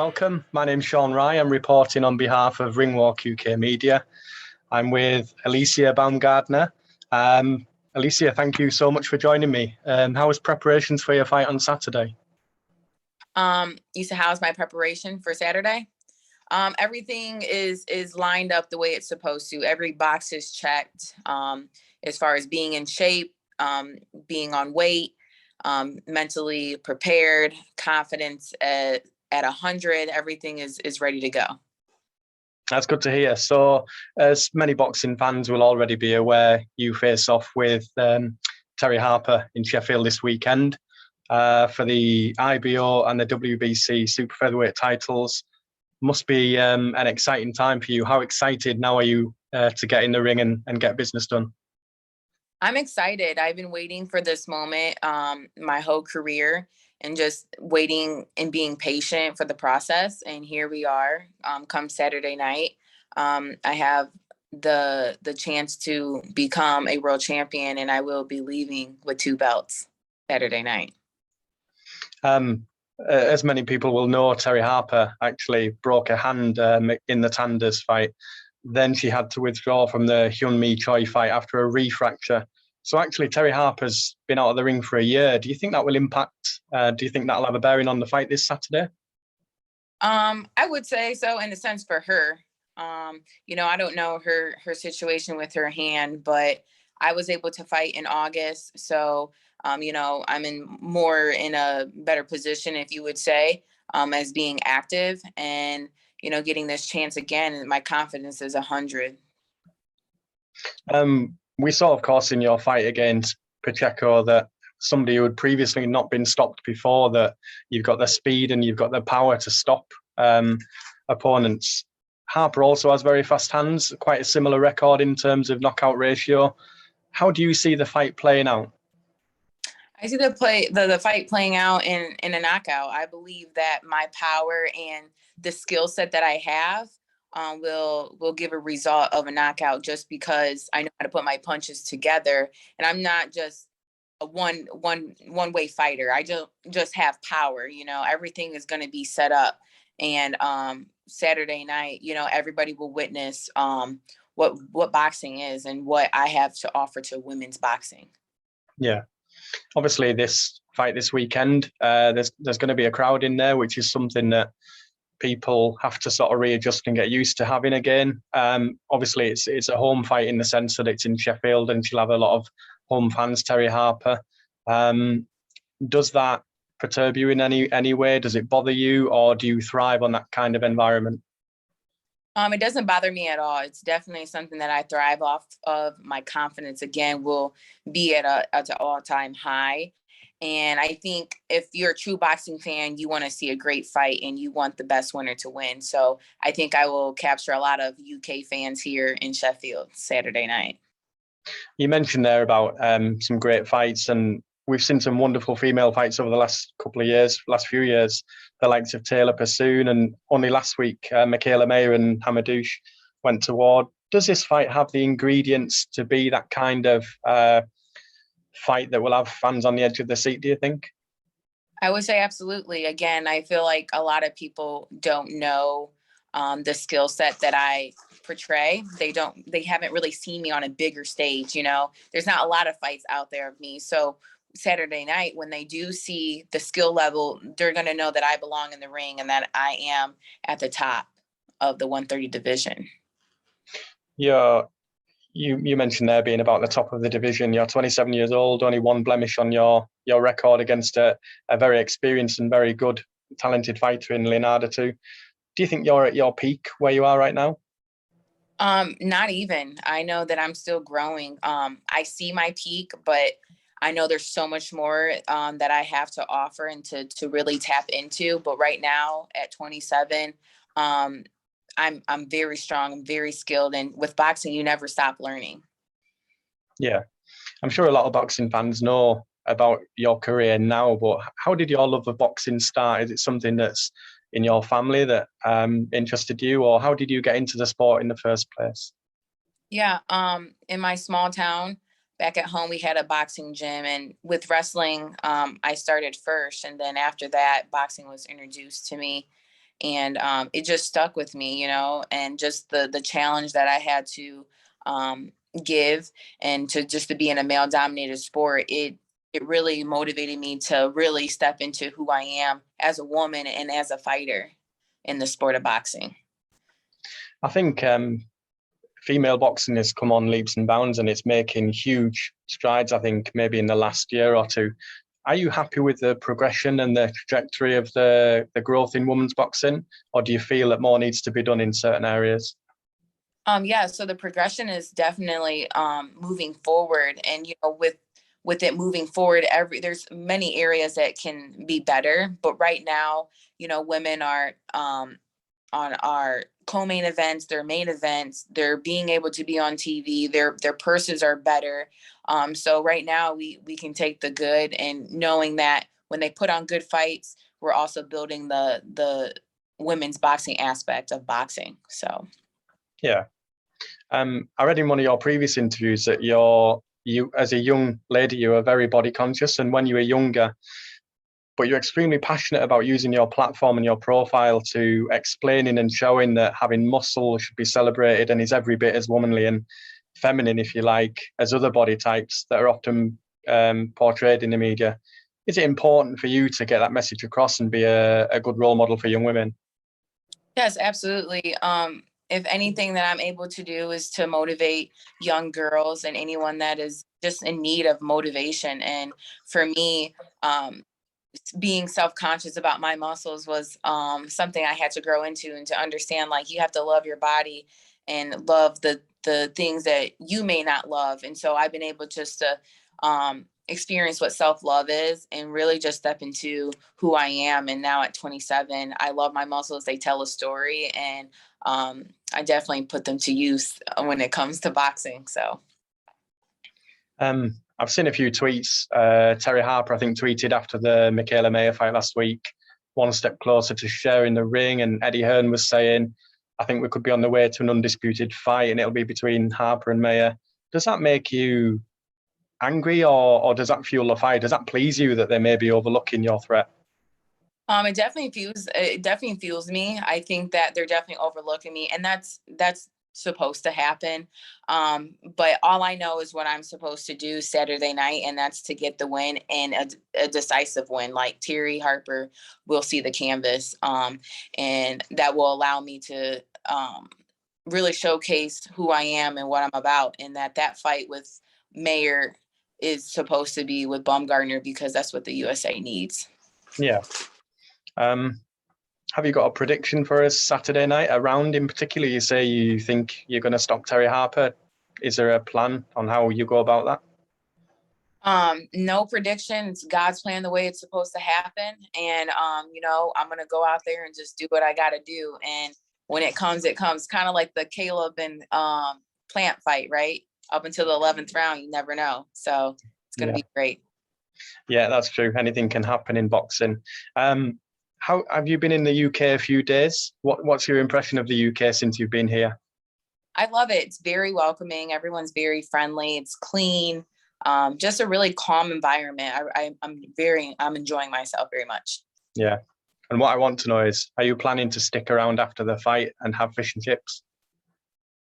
welcome. My name's Shaun Rye. I'm reporting on behalf of Ringwalk UK Media. I'm with Alycia Baumgardner. Alycia, thank you so much for joining me. How was preparations for your fight on Saturday? You said, how's my preparation for Saturday? Everything is lined up the way it's supposed to. Every box is checked as far as being in shape, being on weight, mentally prepared, confidence at 100. Everything is ready to go. That's good to hear. So, as many boxing fans will already be aware, you face off with Terri Harper in Sheffield this weekend for the IBO and the WBC super featherweight titles. Must be an exciting time for you. How excited now are you to get in the ring and get business done? I'm excited. I've been waiting for this moment my whole career, and just waiting and being patient for the process. And here we are, come Saturday night. I have the chance to become a world champion, and I will be leaving with 2 belts Saturday night. As many people will know, Terri Harper actually broke her hand in the Tanders fight. Then she had to withdraw from the Hyun-Mi Choi fight after a refracture. So actually, Terri Harper's been out of the ring for a year. Do you think that will impact? Do you think that'll have a bearing on the fight this Saturday? I would say so, in a sense, for her. I don't know her situation with her hand, but I was able to fight in August. So, I'm in a better position, if you would say, as being active and, getting this chance again. My confidence is 100. We saw, of course, in your fight against Pacheco that somebody who had previously not been stopped before, that you've got the speed and you've got the power to stop opponents. Harper also has very fast hands, quite a similar record in terms of knockout ratio. How do you see the fight playing out? I see the fight playing out in a knockout. I believe that my power and the skill set that I have will give a result of a knockout, just because I know how to put my punches together, and I'm not just a one way fighter. I just have power. Everything is going to be set up, and Saturday night, everybody will witness what boxing is and what I have to offer to women's boxing. Yeah. Obviously, this fight this weekend, there's going to be a crowd in there, which is something that people have to sort of readjust and get used to having again. Obviously, it's a home fight in the sense that it's in Sheffield, and she'll have a lot of home fans, Terri Harper. Does that perturb you in any way? Does it bother you, or do you thrive on that kind of environment? It doesn't bother me at all. It's definitely something that I thrive off of. My confidence, again, will be at an all-time high. And I think if you're a true boxing fan, you want to see a great fight and you want the best winner to win. So I think I will capture a lot of UK fans here in Sheffield Saturday night. You mentioned there about some great fights, and we've seen some wonderful female fights over the last few years, the likes of Taylor Pursoon, and only last week, Michaela Mayer and Hamadouche went to war. Does this fight have the ingredients to be that kind of fight that will have fans on the edge of the seat, do you think? I would say absolutely. Again, I feel like a lot of people don't know the skill set that I portray. They haven't really seen me on a bigger stage. There's not a lot of fights out there of me. So Saturday night, when they do see the skill level, they're going to know that I belong in the ring and that I am at the top of the 130 division. Yeah, you mentioned there being about the top of the division. You're 27 years old, only one blemish on your record against a very experienced and very good, talented fighter in Leonardo too. Do you think you're at your peak where you are right now? Not even. I know that I'm still growing. I see my peak, but I know there's so much more that I have to offer and to really tap into. But right now at 27, I'm very strong. I'm very skilled. And with boxing, you never stop learning. Yeah, I'm sure a lot of boxing fans know about your career now, but how did your love of boxing start? Is it something that's in your family that interested you, or how did you get into the sport in the first place? Yeah, in my small town, back at home, we had a boxing gym, and with wrestling, I started first. And then after that, boxing was introduced to me. And it just stuck with me, you know, and just the challenge that I had to give, and to be in a male dominated sport, it really motivated me to really step into who I am as a woman and as a fighter in the sport of boxing. I think female boxing has come on leaps and bounds, and it's making huge strides, I think, maybe in the last year or two. Are you happy with the progression and the trajectory of the growth in women's boxing, or do you feel that more needs to be done in certain areas? Yeah, so the progression is definitely moving forward, and you know, with it moving forward, there's many areas that can be better, but right now, you know, women are on our co-main events, their main events, they're being able to be on TV, their purses are better. So right now we can take the good, and knowing that when they put on good fights, we're also building the women's boxing aspect of boxing. So Yeah. I read in one of your previous interviews that you as a young lady, you were very body conscious, and when you were younger, but you're extremely passionate about using your platform and your profile to explaining and showing that having muscle should be celebrated and is every bit as womanly and feminine, if you like, as other body types that are often portrayed in the media. Is it important for you to get that message across and be a good role model for young women? yes, absolutely. If anything that I'm able to do is to motivate young girls and anyone that is just in need of motivation. And for me, being self-conscious about my muscles was something I had to grow into, and to understand, like, you have to love your body and love the things that you may not love. And so I've been able just to experience what self-love is and really just step into who I am. And now at 27, I love my muscles. They tell a story, and I definitely put them to use when it comes to boxing. So I've seen a few tweets. Terri Harper, I think, tweeted after the Michaela Mayer fight last week, one step closer to sharing the ring. And Eddie Hearn was saying, I think we could be on the way to an undisputed fight, and it'll be between Harper and Mayer. Does that make you angry, or does that fuel the fight? Does that please you that they may be overlooking your threat? it definitely fuels me. I think that they're definitely overlooking me, and that's supposed to happen. But all I know is what I'm supposed to do Saturday night, and that's to get the win, and a decisive win. Like Terri Harper will see the canvas, and that will allow me to really showcase who I am and what I'm about, and that fight with Mayer is supposed to be with Baumgardner, because that's what the USA needs. Yeah. Have you got a prediction for us Saturday night? A round in particular? You say you think you're going to stop Terri Harper. Is there a plan on how you go about that? No prediction. It's God's plan the way it's supposed to happen. And, you know, I'm going to go out there and just do what I got to do. And when it comes, it comes. Kind of like the Caleb and Plant fight, right? Up until the 11th round, you never know. So it's going to be great. Yeah, that's true. Anything can happen in boxing. How have you been in the UK a few days? What's your impression of the UK since you've been here? I love it. It's very welcoming. Everyone's very friendly. It's clean. Just a really calm environment. I'm enjoying myself very much. Yeah. And what I want to know is, are you planning to stick around after the fight and have fish and chips?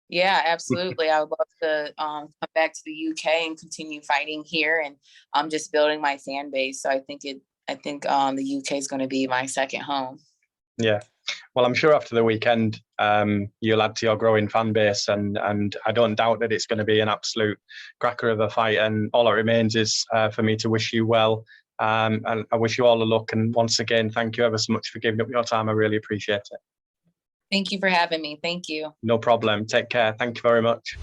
Yeah, absolutely. I would love to come back to the UK and continue fighting here, and I'm just building my fan base. So I think the UK is going to be my second home. Yeah. Well, I'm sure after the weekend, you'll add to your growing fan base, and I don't doubt that it's going to be an absolute cracker of a fight. And all that remains is for me to wish you well, and I wish you all the luck. And once again, thank you ever so much for giving up your time. I really appreciate it. Thank you for having me. Thank you. No problem. Take care. Thank you very much.